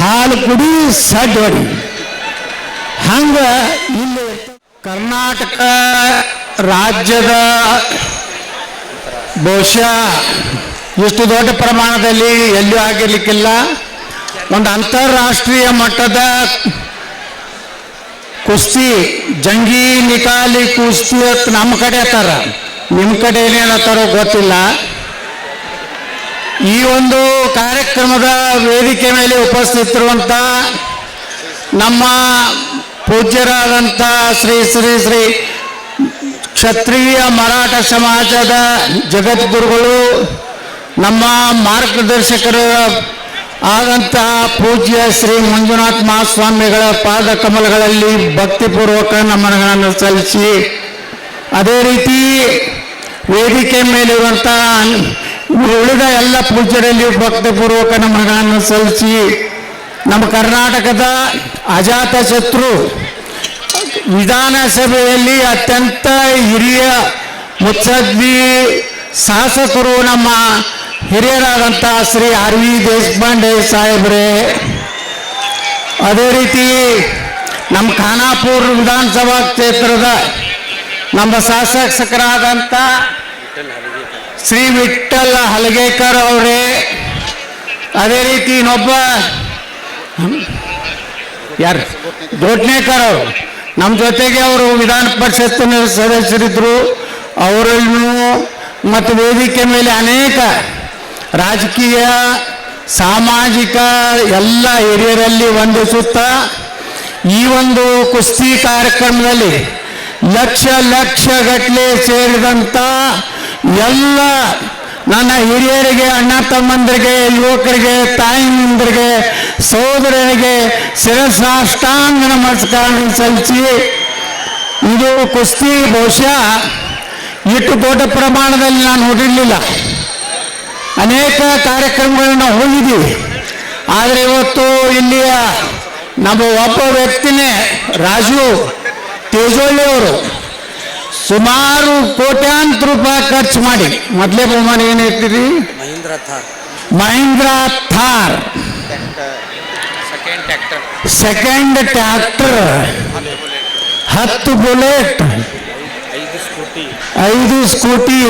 ಹಾಲು ಕುಡಿ ಸಡ್ ಹೊಡಿ. ಹಂಗ ಇಲ್ಲಿ ಕರ್ನಾಟಕ ರಾಜ್ಯದ ಬಹುಶಃ ಇಷ್ಟು ದೊಡ್ಡ ಪ್ರಮಾಣದಲ್ಲಿ ಎಲ್ಲೂ ಆಗಿರ್ಲಿಕ್ಕಿಲ್ಲ. ಒಂದು ಅಂತಾರಾಷ್ಟ್ರೀಯ ಮಟ್ಟದ ಕುಸ್ತಿ ಜಂಗಿ ನಿಕಾಲಿ ಕುಸ್ತಿ ಅಂತ ನಮ್ಮ ಕಡೆ ಅತ್ತಾರ, ನಿಮ್ಮ ಕಡೆ ಏನೇನತ್ತಾರೋ ಗೊತ್ತಿಲ್ಲ. ಈ ಒಂದು ಕಾರ್ಯಕ್ರಮದ ವೇದಿಕೆ ಮೇಲೆ ಉಪಸ್ಥಿತರಿರುವಂಥ ನಮ್ಮ ಪೂಜ್ಯರಾದಂಥ ಶ್ರೀ ಶ್ರೀ ಶ್ರೀ ಕ್ಷತ್ರಿಯ ಮರಾಠ ಸಮಾಜದ ಜಗದ್ಗುರುಗಳು, ನಮ್ಮ ಮಾರ್ಗದರ್ಶಕರು ಆದಂಥ ಪೂಜ್ಯ ಶ್ರೀ ಮಂಜುನಾಥ ಮಹಾಸ್ವಾಮಿಗಳ ಪಾದ ಕಮಲಗಳಲ್ಲಿ ಭಕ್ತಿಪೂರ್ವಕ ನಮನಗಳನ್ನು ಸಲ್ಲಿಸಿ, ಅದೇ ರೀತಿ ವೇದಿಕೆ ಮೇಲಿರುವಂಥ ಉಳಿದ ಎಲ್ಲ ಪೂಜ್ಯರಲ್ಲಿ ಭಕ್ತಿಪೂರ್ವಕ ನಮನಗಳನ್ನು ಸಲ್ಲಿಸಿ, ನಮ್ಮ ಕರ್ನಾಟಕದ ಅಜಾತಶತ್ರು ವಿಧಾನಸಭೆಯಲ್ಲಿ ಅತ್ಯಂತ ಹಿರಿಯ ಮುತ್ಸದ್ದಿ ಶಾಸಕರು ನಮ್ಮ ಹಿರಿಯರಾದಂಥ ಶ್ರೀ ಆರ್ ವಿ ದೇಶಪಾಂಡೆ ಸಾಹೇಬ್ರೆ, ಅದೇ ರೀತಿ ನಮ್ಮ ಖಾನಾಪುರ ವಿಧಾನಸಭಾ ಕ್ಷೇತ್ರದ ನಮ್ಮ ಶಾಸಕರಾದಂಥ ಶ್ರೀ ವಿಠ್ಠಲ್ ಹಲಗೇಕರ್ ಅವರೇ, ಅದೇ ರೀತಿ ಇನ್ನೊಬ್ಬ ಯಾರು ಗೋಟ್ನೇಕರ್ ಅವರು ನಮ್ಮ ಜೊತೆಗೆ ಅವರು ವಿಧಾನ ಪರಿಷತ್ತಿನ ಸದಸ್ಯರಿದ್ದರು. ಅವರನ್ನು ಮತ್ತು ವೇದಿಕೆ ಮೇಲೆ ಅನೇಕ ರಾಜಕೀಯ ಸಾಮಾಜಿಕ ಎಲ್ಲ ಹಿರಿಯರಲ್ಲಿ ವಂದಿಸುತ್ತಾ, ಈ ಒಂದು ಕುಸ್ತಿ ಕಾರ್ಯಕ್ರಮದಲ್ಲಿ ಲಕ್ಷ ಗಟ್ಟಲೆ ಸೇರಿದಂಥ ಎಲ್ಲ ನನ್ನ ಹಿರಿಯರಿಗೆ, ಅಣ್ಣ ತಮ್ಮಂದರಿಗೆ, ಯುವಕರಿಗೆ, ತಾಯಿಯಂದರಿಗೆ, ಸಹೋದರರಿಗೆ ಶಿರಸಾಷ್ಟಾಂಗ ನಮಸ್ಕಾರ ಸಲ್ಲಿಸಿ, ಇದು ಕುಸ್ತಿ ಬಹುಶಃ ಇಷ್ಟು ದೊಡ್ಡ ಪ್ರಮಾಣದಲ್ಲಿ ನಾನು ನೋಡಿರಲಿಲ್ಲ. ಅನೇಕ ಕಾರ್ಯಕ್ರಮಗಳನ್ನ ಹೋಗಿದ್ದೀವಿ, ಆದರೆ ಇವತ್ತು ಇಲ್ಲಿಯ ನಮ್ಮ ಒಬ್ಬ ವ್ಯಕ್ತಿನೇ ರಾಜು ತೇಜೋಳಿ ಅವರು ಸುಮಾರು ಕೋಟ್ಯಾಂತರ ರೂಪಾಯಿ ಖರ್ಚು ಮಾಡಿ, ಮೊದಲೇ ಬಹುಮಾನ ಏನು ಹೇಳ್ತೀರಿ? Mahindra Thar second tractor, 10 bullet, 5 scooty,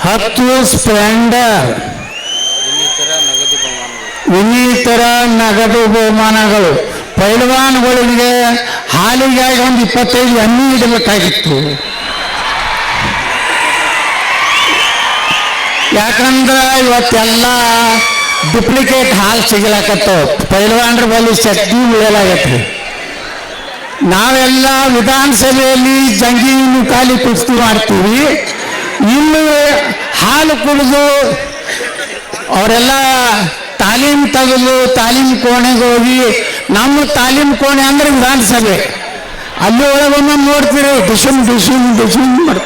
10 Splendor, ಇನ್ನಿತರ ನಗದು ಬಹುಮಾನಗಳು. ಪೈಲ್ವಾನ್ಗಳಿಗೆ ಹಾಲಿಗಾಗಿ ಒಂದು 25 ಎಮ್ಮೆ ಇಡಬೇಕಾಗಿತ್ತು. ಯಾಕಂದ್ರೆ ಇವತ್ತೆಲ್ಲ ಡುಪ್ಲಿಕೇಟ್ ಹಾಲು ಸಿಗಲಾಕತ್ತವ, ಪೈಲ್ವಾನ್ರ ಬಳಿ ಶಕ್ತಿ ಉಳಿಯಲಾಗತ್ತೆ. ನಾವೆಲ್ಲ ವಿಧಾನಸಭೆಯಲ್ಲಿ ಜಂಗಿ ಖಾಲಿ ಕುಸ್ತಿ ಮಾಡ್ತೀವಿ, ಇನ್ನು ಹಾಲು ಕುಡಿದು ಅವರೆಲ್ಲ ತಾಲೀಮ್ ತೆಗೆದು ತಾಲೀಮ್ ಕೋಣೆಗೆ ಹೋಗಿ, ನಮ್ಮ ತಾಲೀಮ್ ಕೋಣೆ ಅಂದ್ರೆ ವಿಧಾನಸಭೆ, ಅಲ್ಲಿ ಒಳಗೊಮ್ಮೆ ನೋಡ್ತೀರಿ ಡಿಶುಮ್ ಮಾಡ್ತಾರೆ.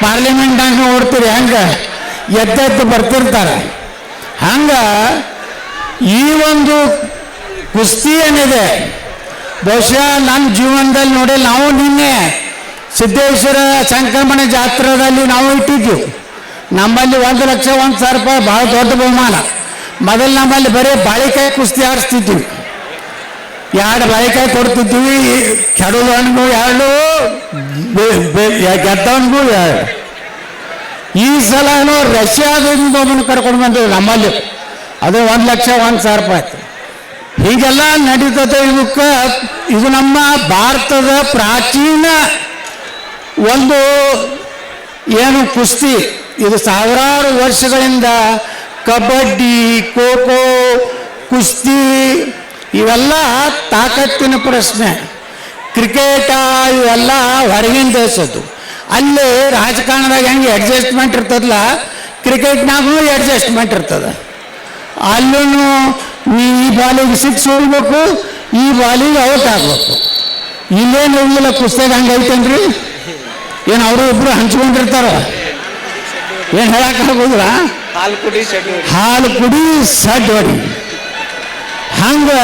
ಪಾರ್ಲಿಮೆಂಟ್ನಾಗ ನೋಡ್ತೀರಿ ಹೆಂಗೆ ಎದ್ದೆದ್ದು ಬರ್ತಿರ್ತಾರೆ. ಹಂಗೆ ಈ ಒಂದು ಕುಸ್ತಿ ಏನಿದೆ ಬಹುಶಃ ನನ್ನ ಜೀವನದಲ್ಲಿ ನೋಡಿ, ನಾವು ನಿನ್ನೆ ಸಿದ್ದೇಶ್ವರ ಸಂಕ್ರಮಣ ಜಾತ್ರೆಯಲ್ಲಿ ನಾವು ಇಟ್ಟಿದ್ದೀವಿ. ನಮ್ಮಲ್ಲಿ 1,01,000 ರೂಪಾಯಿ ಭಾಳ ದೊಡ್ಡ ಬಹುಮಾನ. ಮೊದಲು ನಮ್ಮಲ್ಲಿ ಬರೀ ಬಾಳಿಕಾಯಿ ಕುಸ್ತಿ ಆಡಿಸ್ತಿದ್ವಿ, 2 ಬಾಳಿಕಾಯಿ ಕೊಡ್ತಿದ್ವಿ, ಕೆಡೋದವನಿಗೂ 2, ಗೆದ್ದವನಿಗೂ 2. ಈ ಸಲ ಏನೋ ರಷ್ಯಾದಿಂದ ಒಬ್ಬನು ಕರ್ಕೊಂಡು ಬಂದಿವಿ ನಮ್ಮಲ್ಲಿ, ಅದು 1,01,000 ರೂಪಾಯಿ. ಹೀಗೆಲ್ಲ ನಡೀತದೆ. ಇದು ನಮ್ಮ ಭಾರತದ ಪ್ರಾಚೀನ ಒಂದು ಏನು ಕುಸ್ತಿ, ಇದು ಸಾವಿರಾರು ವರ್ಷಗಳಿಂದ ಕಬಡ್ಡಿ, ಖೋ ಖೋ, ಕುಸ್ತಿ ಇವೆಲ್ಲ ತಾಕತ್ತಿನ ಪ್ರಶ್ನೆ. ಕ್ರಿಕೆಟ ಇವೆಲ್ಲ ಹೊರಗಿನ ದೇಶದ್ದು. ಅಲ್ಲಿ ರಾಜಕಾರಣದಾಗ ಹೆಂಗೆ ಅಡ್ಜಸ್ಟ್ಮೆಂಟ್ ಇರ್ತದಲ್ಲ, ಕ್ರಿಕೆಟ್ನಾಗೂ ಅಡ್ಜಸ್ಟ್ಮೆಂಟ್ ಇರ್ತದೆ. ಅಲ್ಲೂ ಈ ಬಾಲಿಗೆ 6 ಹೊಡ್ಬೇಕು, ಈ ಬಾಲಿಗೆ ಔಟ್ ಆಗ್ಬೇಕು. ಇಲ್ಲೇನು ಹೋಗಿಲ್ಲ ಕುಸ್ತಿಯಾಗ ಹಂಗೆ ಐತೇನ್ರಿ? ಏನು ಅವರು ಇಬ್ಬರು ಹಂಚ್ಕೊಂಡಿರ್ತಾರ? ಏನು ಹೇಳಕ್ಕಾಗೋದಿಲ್ಲ. ಹಾಲು ಕುಡಿ ಸಡ್ ಹೊಡಿ. ಹಂಗೆ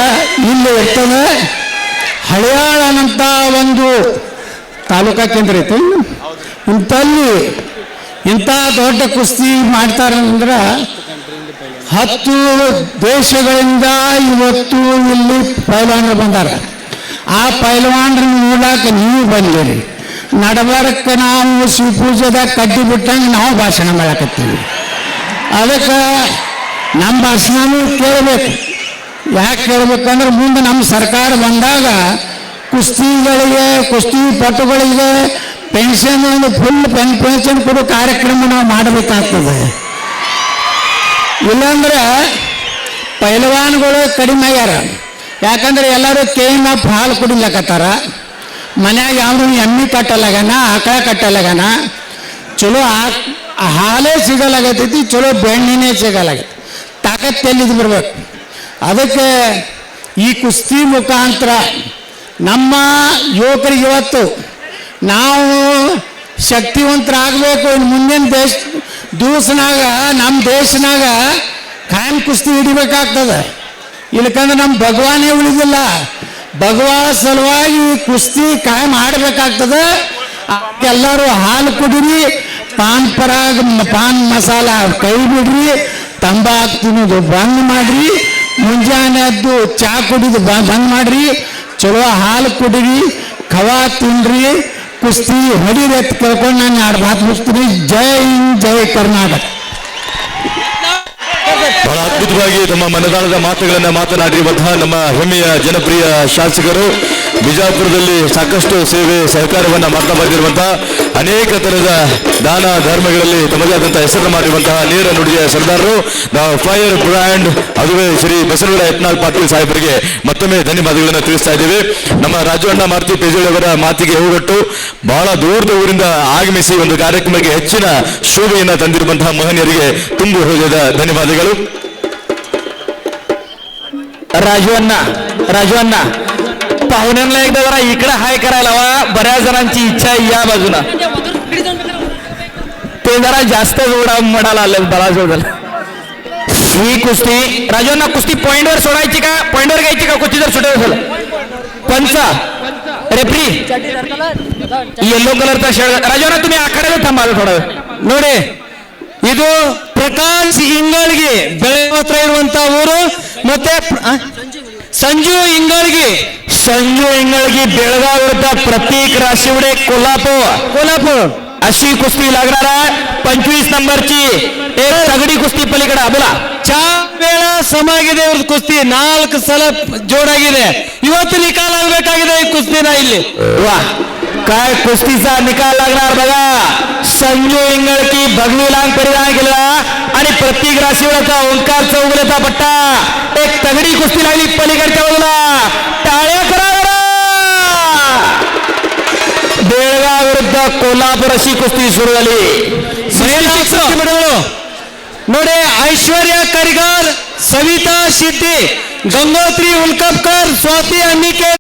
ಇಲ್ಲಿ ಇರ್ತದೆ. ಹಳಿಯಾಳನಂತ ಒಂದು ತಾಲೂಕಾ ಕೇಂದ್ರ ಐತೆ, ಇಂಥಲ್ಲಿ ಇಂಥ ದೊಡ್ಡ ಕುಸ್ತಿ ಮಾಡ್ತಾರಂದ್ರೆ 10 ದೇಶಗಳಿಂದ ಇವತ್ತು ಇಲ್ಲಿ ಪೈಲ್ವಾನರು ಬಂದಾರ. ಆ ಪೈಲ್ವಾನ್ರನ್ನ ನೋಡಾಕ ನೀವು ಬಂದಿರಿ. ನಡಬರ್ಕ ನಾವು ಶಿವಪೂಜೆದಾಗ ಕಡ್ಡಿ ಬಿಟ್ಟಂಗೆ ನಾವು ಭಾಷಣ ಮಾಡಕತ್ತೀವಿ. ಅದಕ್ಕೆ ನಮ್ಮ ಭಾಷಣನೂ ಕೇಳಬೇಕು. ಯಾಕೆ ಕೇಳಬೇಕಂದ್ರೆ ಮುಂದೆ ನಮ್ಮ ಸರ್ಕಾರ ಬಂದಾಗ ಕುಸ್ತಿಗಳಿಗೆ, ಕುಸ್ತಿ ಪಟುಗಳಿಗೆ ಪೆನ್ಷನ್, ಒಂದು ಫುಲ್ ಪೆನ್ಷನ್ ಕೊಡೋ ಕಾರ್ಯಕ್ರಮ ನಾವು ಮಾಡಬೇಕಾಗ್ತದೆ. ಇಲ್ಲಾಂದ್ರೆ ಪೈಲ್ವಾನ್ಗಳು ಕಡಿಮೆ ಆಗ್ಯಾರ. ಯಾಕಂದ್ರೆ ಎಲ್ಲರೂ KMF ಹಾಲು ಕುಡಿಲಕತ್ತಾರ. ಮನ್ಯಾಗ ಯಾವುದು ಎಮ್ಮೆ ಕಟ್ಟಲಾಗನ, ಆಕಳ ಕಟ್ಟಲಾಗನ, ಚಲೋ ಹಾಲೇ ಸಿಗಲಾಗತೈತಿ, ಚಲೋ ಬೆಣ್ಣೆನೇ ಸಿಗಲಾಗೈತಿ. ತಾಕತ್ತು ಎಲ್ಲಿದ್ದು ಬರ್ಬೇಕು. ಅದಕ್ಕೆ ಈ ಕುಸ್ತಿ ಮುಖಾಂತರ ನಮ್ಮ ಯುವಕರಿಗೆ ಇವತ್ತು ನಾವು ಶಕ್ತಿವಂತರಾಗಬೇಕು. ಮುಂದಿನ ದಿವಸನಾಗ ನಮ್ಮ ದೇಶನಾಗ ಖಾಯಂ ಕುಸ್ತಿ ಹಿಡಿಬೇಕಾಗ್ತದೆ. ಇಲ್ಲಕಂದ್ರೆ ನಮ್ಮ ಭಗವಾನೇ ಉಳಿದಿಲ್ಲ. ಭಗವಾನ್ ಸಲುವಾಗಿ ಕುಸ್ತಿ ಕಾಯಂ ಆಡಬೇಕಾಗ್ತದೆ. ಎಲ್ಲರೂ ಹಾಲು ಕುಡಿರಿ, ಪಾನ್ ಮಸಾಲ ಕೈ ಬಿಡ್ರಿ, ತಂಬಾಕು ತಿನ್ನೋದು ಬಂದ್ ಮಾಡ್ರಿ, ಮುಂಜಾನೆ ಎದ್ದು ಚಾ ಕುಡಿದು ಬಂದ್ ಮಾಡ್ರಿ, ಚಲೋ ಹಾಲು ಕುಡಿರಿ, ಖವಾ ತಿನ್ರಿ, ಕುಸ್ತಿ ಹೊಡಿರಿ ಅಂತ ಕೇಳ್ಕೊಂಡು ನಾನು 2 ಮಾತು ಮುಗಿಸ್ತೀನಿ. ಜೈ ಹಿಂದ್, ಜೈ ಕರ್ನಾಟಕ. ಬಹಳ ಅದ್ಭುತವಾಗಿ ತಮ್ಮ ಮನದಾಳದ ಮಾತುಗಳನ್ನ ಮಾತನಾಡಿರುವಂತಹ ನಮ್ಮ ಹೆಮ್ಮೆಯ ಜನಪ್ರಿಯ ಶಾಸಕರು, ಬಿಜಾಪುರದಲ್ಲಿ ಸಾಕಷ್ಟು ಸೇವೆ ಸಹಕಾರವನ್ನ ಮಾಡ್ತಾ ಬಂದಿರುವಂತಹ, ಅನೇಕ ತರದ ದಾನ ಧರ್ಮಗಳಲ್ಲಿ ತಮ್ಮದೇ ಆದಂತಹ ಹೆಸರನ್ನು ಮಾಡಿರುವಂತಹ ನೇರ ನುಡಿಯ ಸರ್ದಾರರು, ಫೈರ್ ಬ್ರ್ಯಾಂಡ್, ಅದುವೇ ಶ್ರೀ ಬಸವರಾಜ ಯತ್ನಾಳ್ ಪಾಟೀಲ್ ಸಾಹೇಬರಿಗೆ ಮತ್ತೊಮ್ಮೆ ಧನ್ಯವಾದಗಳನ್ನು ತಿಳಿಸ್ತಾ ಇದ್ದೇವೆ. ನಮ್ಮ ರಾಜಣ್ಣ ಮಾರುತಿ ಪೇಜೋಳಿ ಅವರ ಮಾತಿಗೆ ಹೋಗಟ್ಟು ಬಹಳ ದೂರದ ಊರಿಂದ ಆಗಮಿಸಿ ಒಂದು ಕಾರ್ಯಕ್ರಮಕ್ಕೆ ಹೆಚ್ಚಿನ ಶೋಭೆಯನ್ನು ತಂದಿರುವಂತಹ ಮಹನೀಯರಿಗೆ ತುಂಬು ಹೃದಯದ ಧನ್ಯವಾದಗಳು. राजू अण्णा पाहुण्यांना एकदा जरा इकडे हाय करायला हवा. बऱ्याच जणांची इच्छा आहे या बाजूला. ते जरा जास्त जोडा म्हणाला आले बरा जोडाल. ही कुस्ती राजू अण्णा कुस्ती पॉइंटवर सोडायची का, पॉइंटवर घ्यायची का, कुस्ती जर सुटेल झालं पंचा रेफ्री येलो कलरचा शर्ट. राजू अण्णा तुम्ही आखाड्याला थांबाल थोडा वेळ. ನೋಡಿ, ಇದು ಪ್ರಕಾಶ್ ಇಂಗಳಿಗೆ ಬೆಳಗಾವಿ ಹತ್ರ ಇರುವಂತ ಊರು. ಮತ್ತೆ ಸಂಜು ಇಂಗಳಗಿ बेळगाव विरुद्ध प्रतीक राशिवडे कोल्हापूर अशी कुस्ती लागणार आहे. 25 नंबरची एक तगडी कुस्ती पलीकडे बोला. 4 ವೇಳ ಸಮಾಗಿದೆ ಇವ್ರ ಕುಸ್ತಿ. 4 ಸಲ ಜೋಡಾಗಿದೆ. ಇವತ್ತು ನಿಕಾಲ ಆಗಬೇಕಾಗಿದೆ ಈ ಕುಸ್ತಿನ ಇಲ್ಲಿ. वा काय कुस्तीचा निकाल लागणार बघा. संजू इंगळकी भगवी लांग परिधान केला आणि प्रतीक राशिवडेचा ओंकार चौगुलेचा पट्टा. एक तगडी कुस्ती लागली पलीकडच्या बाजूला. टाळ्या करा. बेळगाव विरुद्ध कोल्हापूर अशी कुस्ती सुरू झाली. ನೋಡಿ, ಐಶ್ವರ್ಯ ಕರಿಗಾರ್, ಸವಿತಾ ಶಿಟ್ಟಿ, ಗಂಗೋತ್ರಿ ಉಲ್ಕಪ್ಕರ್, ಸ್ವಾತಿ ಅನ್ನಿಕೆ